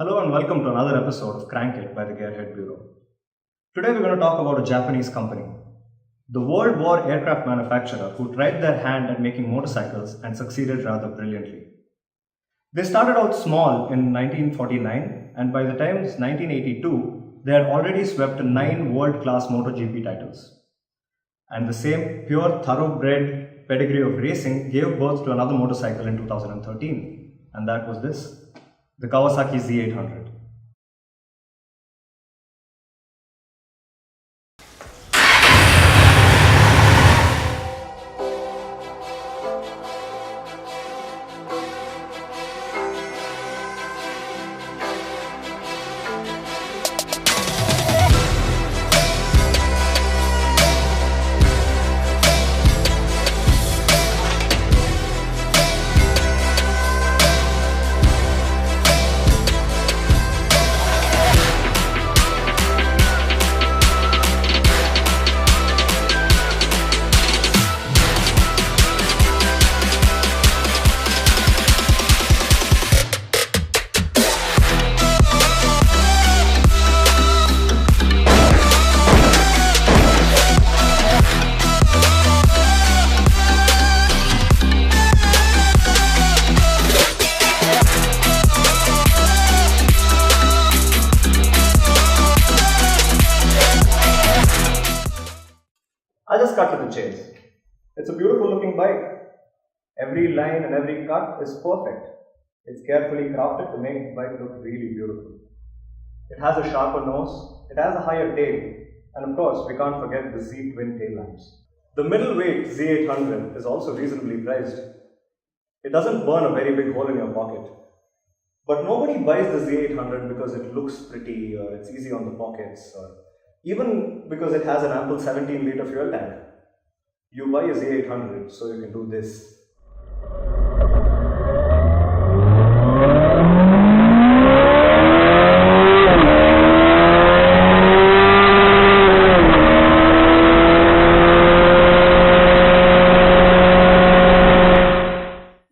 Hello and welcome to another episode of CrankIt by the Gearhead Bureau. Today we're going to talk about a Japanese company, the World War aircraft manufacturer who tried their hand at making motorcycles and succeeded rather brilliantly. They started out small in 1949 and by the time it's 1982, they had already swept 9 world-class MotoGP titles. And the same pure thoroughbred pedigree of racing gave birth to another motorcycle in 2013, and that was this. The Kawasaki Z800. I'll just cut to the chase. It's a beautiful looking bike. Every line and every cut is perfect. It's carefully crafted to make the bike look really beautiful. It has a sharper nose, it has a higher tail, and of course we can't forget the Z twin tail lamps. The middleweight Z800 is also reasonably priced. It doesn't burn a very big hole in your pocket. But nobody buys the Z800 because it looks pretty or it's easy on the pockets or even because it has an ample 17-liter fuel tank. You buy a Z800 so you can do this.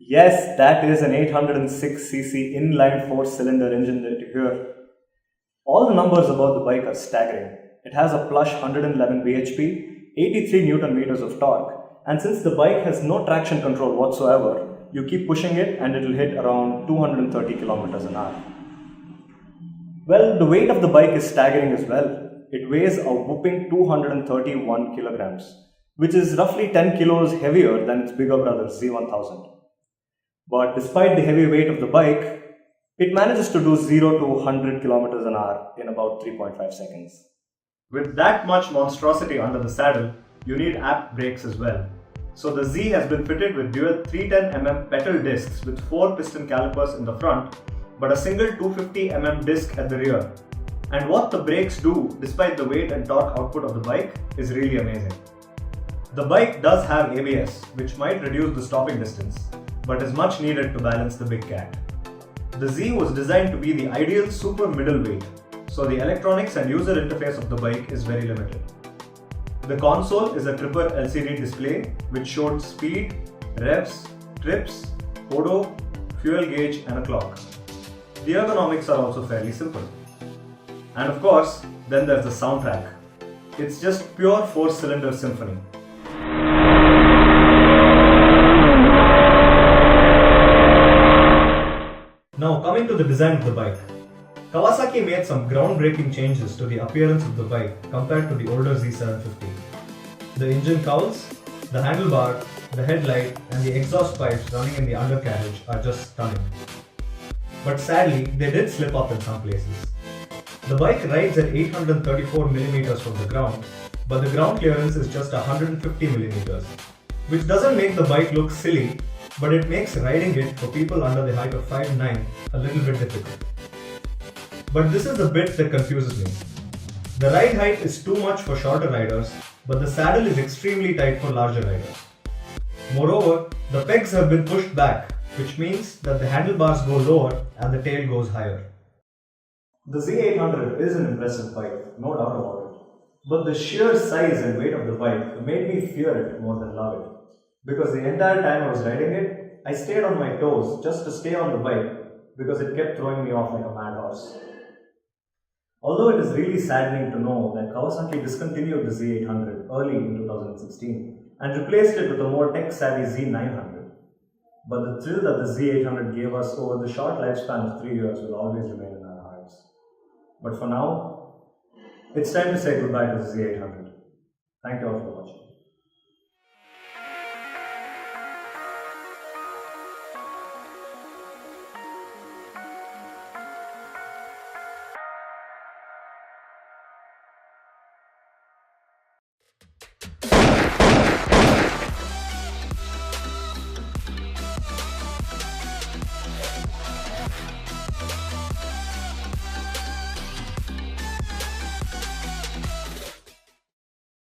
Yes, that is an 806cc inline 4-cylinder engine that you hear. All the numbers about the bike are staggering. It has a plush 111 bhp, 83 Newton meters of torque, and since the bike has no traction control whatsoever, you keep pushing it and it will hit around 230 kilometers an hour. Well, the weight of the bike is staggering as well. It weighs a whopping 231 kilograms, which is roughly 10 kilos heavier than its bigger brother Z1000. But despite the heavy weight of the bike, it manages to do 0 to 100 kilometers an hour in about 3.5 seconds. With that much monstrosity under the saddle, you need apt brakes as well. So the Z has been fitted with dual 310mm pedal discs with 4 piston calipers in the front, but a single 250mm disc at the rear. And what the brakes do, despite the weight and torque output of the bike, is really amazing. The bike does have ABS, which might reduce the stopping distance, but is much needed to balance the big cat. The Z was designed to be the ideal super middleweight, so the electronics and user interface of the bike is very limited. The console is a tripper LCD display which showed speed, revs, trips, odo, fuel gauge and a clock. The ergonomics are also fairly simple. And of course, then there's the soundtrack. It's just pure 4-cylinder symphony. Now coming to the design of the bike. Kawasaki made some groundbreaking changes to the appearance of the bike compared to the older Z750. The engine cowls, the handlebar, the headlight and the exhaust pipes running in the undercarriage are just stunning. But sadly, they did slip up in some places. The bike rides at 834mm from the ground, but the ground clearance is just 150mm, which doesn't make the bike look silly, but it makes riding it for people under the height of 5'9" a little bit difficult. But this is the bit that confuses me. The ride height is too much for shorter riders, but the saddle is extremely tight for larger riders. Moreover, the pegs have been pushed back, which means that the handlebars go lower and the tail goes higher. The Z800 is an impressive bike, no doubt about it. But the sheer size and weight of the bike made me fear it more than love it. Because the entire time I was riding it, I stayed on my toes just to stay on the bike because it kept throwing me off like a mad horse. Although it is really saddening to know that Kawasaki discontinued the Z800 early in 2016 and replaced it with a more tech-savvy Z900. But the thrill that the Z800 gave us over the short lifespan of 3 years will always remain in our hearts. But for now, it's time to say goodbye to the Z800. Thank you all for watching.